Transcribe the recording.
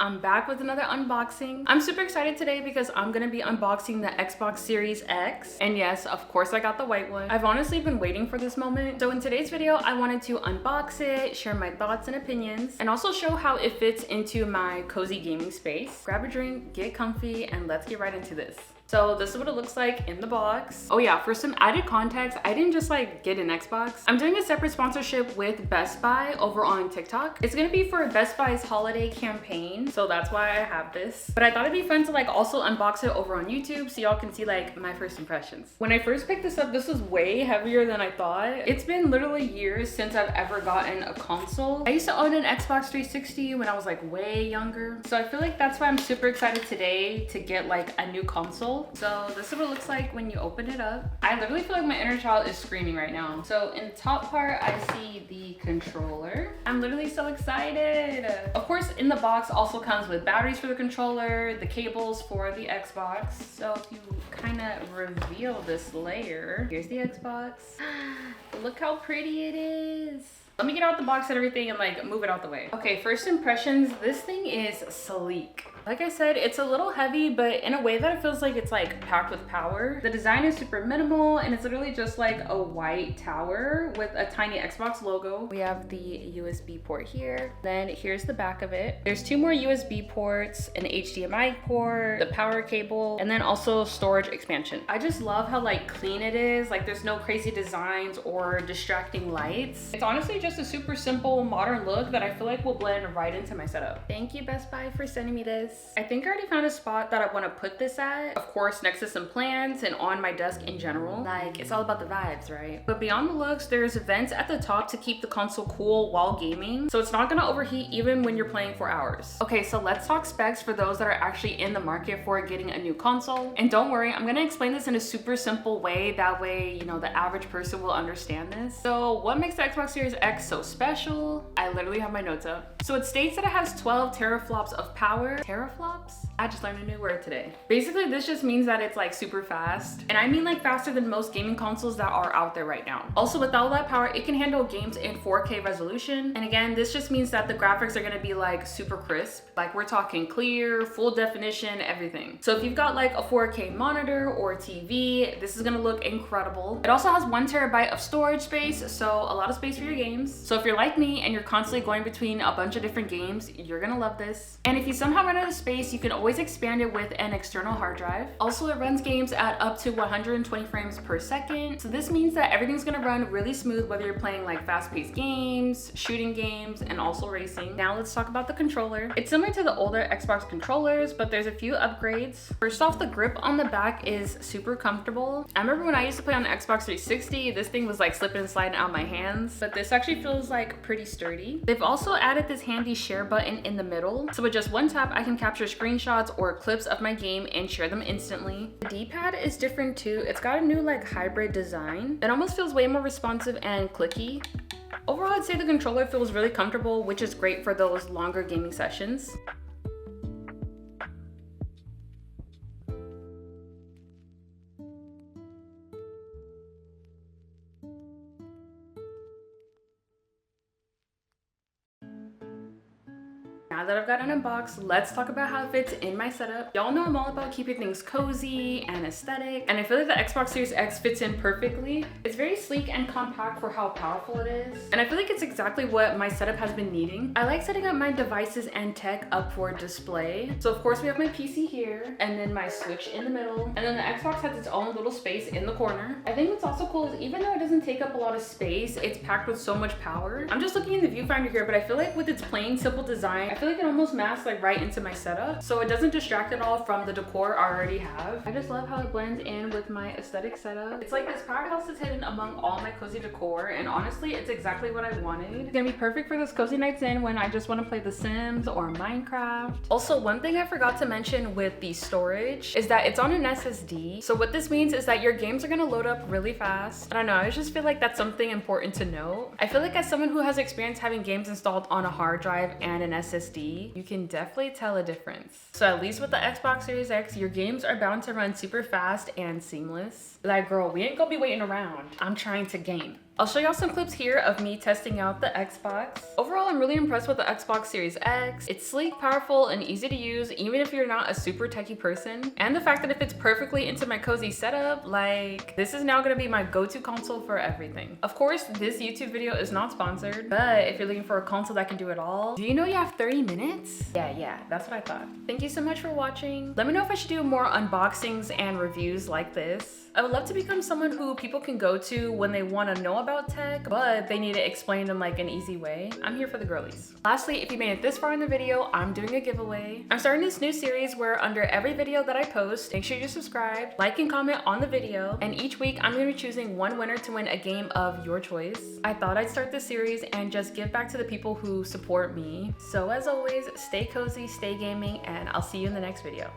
I'm back with another unboxing. I'm super excited today because I'm gonna be unboxing the Xbox Series X. And yes, of course I got the white one. I've honestly been waiting for this moment. So in today's video, I wanted to unbox it, share my thoughts and opinions, and also show how it fits into my cozy gaming space. Grab a drink, get comfy, and let's get right into this. So this is what it looks like in the box. Oh yeah, for some added context, I didn't just like get an Xbox. I'm doing a separate sponsorship with Best Buy over on TikTok. It's gonna be for Best Buy's holiday campaign, so that's why I have this. But I thought it'd be fun to like also unbox it over on YouTube so y'all can see like my first impressions. When I first picked this up, this was way heavier than I thought. It's been literally years since I've ever gotten a console. I used to own an Xbox 360 when I was like way younger. So I feel like that's why I'm super excited today to get like a new console. So this is what it looks like when you open it up. I literally feel like my inner child is screaming right now. So in the top part, I see the controller. I'm literally so excited. Of course, in the box also comes with batteries for the controller, the cables for the Xbox. So if you kind of reveal this layer, here's the Xbox. Look how pretty it is. Let me get out the box and everything and like move it out the way. Okay, first impressions, this thing is sleek. Like I said, it's a little heavy, but in a way that it feels like it's like packed with power. The design is super minimal and it's literally just like a white tower with a tiny Xbox logo. We have the USB port here. Then here's the back of it. There's two more USB ports, an HDMI port, the power cable, and then also storage expansion. I just love how like clean it is. Like there's no crazy designs or distracting lights. It's honestly just a super simple modern look that I feel like will blend right into my setup. Thank you, Best Buy, for sending me this. I think I already found a spot that I want to put this at. Of course, next to some plants and on my desk in general. Like, it's all about the vibes, right? But beyond the looks, there's vents at the top to keep the console cool while gaming. So it's not gonna overheat even when you're playing for hours. Okay, so let's talk specs for those that are actually in the market for getting a new console. And don't worry, I'm gonna explain this in a super simple way. That way, you know, the average person will understand this. So what makes the Xbox Series X so special? I literally have my notes up. So it states that it has 12 teraflops of power. Teraflops? I just learned a new word today. Basically, this just means that it's like super fast. And I mean like faster than most gaming consoles that are out there right now. Also, with all that power, it can handle games in 4K resolution. And again, this just means that the graphics are gonna be like super crisp. Like we're talking clear, full definition, everything. So if you've got like a 4K monitor or TV, this is gonna look incredible. It also has 1 terabyte of storage space, so a lot of space for your games. So if you're like me and you're constantly going between a bunch of different games, you're gonna love this. And if you somehow run out of space, you can always expand it with an external hard drive. Also, it runs games at up to 120 frames per second. So this means that everything's gonna run really smooth, whether you're playing like fast-paced games, shooting games, and also racing. Now let's talk about the controller. It's similar to the older Xbox controllers, but there's a few upgrades. First off, the grip on the back is super comfortable. I remember when I used to play on the Xbox 360, this thing was like slipping and sliding out my hands, but this actually feels like pretty sturdy. They've also added this handy share button in the middle. So with just one tap, I can capture screenshots or clips of my game and share them instantly. The D-pad is different too. It's got a new like hybrid design. It almost feels way more responsive and clicky. Overall, I'd say the controller feels really comfortable, which is great for those longer gaming sessions. Now that I've got it unboxed, let's talk about how it fits in my setup. Y'all know I'm all about keeping things cozy and aesthetic, and I feel like the Xbox Series X fits in perfectly. It's very sleek and compact for how powerful it is, and I feel like it's exactly what my setup has been needing. I like setting up my devices and tech up for display. So of course we have my PC here, and then my Switch in the middle, and then the Xbox has its own little space in the corner. I think what's also cool is even though it doesn't take up a lot of space, it's packed with so much power. I'm just looking in the viewfinder here, but I feel like with its plain, simple design, I feel like it almost masks like right into my setup, so it doesn't distract at all from the decor I already have. I just love how it blends in with my aesthetic setup. It's like this powerhouse is hidden among all my cozy decor, and honestly, it's exactly what I wanted. It's gonna be perfect for those cozy nights in when I just want to play The Sims or Minecraft. Also, one thing I forgot to mention with the storage is that it's on an SSD. So what this means is that your games are gonna load up really fast. I don't know, I just feel like that's something important to note. I feel like as someone who has experience having games installed on a hard drive and an SSD, you can definitely tell a difference. So at least with the Xbox Series X, your games are bound to run super fast and seamless. Like, girl, we ain't gonna be waiting around. I'm trying to game. I'll show y'all some clips here of me testing out the Xbox. Overall, I'm really impressed with the Xbox Series X. It's sleek, powerful, and easy to use, even if you're not a super techie person. And the fact that it fits perfectly into my cozy setup, like, this is now gonna be my go-to console for everything. Of course, this YouTube video is not sponsored, but if you're looking for a console that can do it all, do you know you have 30 minutes? Yeah, that's what I thought. Thank you so much for watching. Let me know if I should do more unboxings and reviews like this. I would love to become someone who people can go to when they want to know about tech, but they need it explained in like an easy way. I'm here for the girlies. Lastly, if you made it this far in the video, I'm doing a giveaway. I'm starting this new series where under every video that I post, make sure you're subscribed, like and comment on the video, and each week I'm going to be choosing one winner to win a game of your choice. I thought I'd start this series and just give back to the people who support me. So as always, stay cozy, stay gaming, and I'll see you in the next video.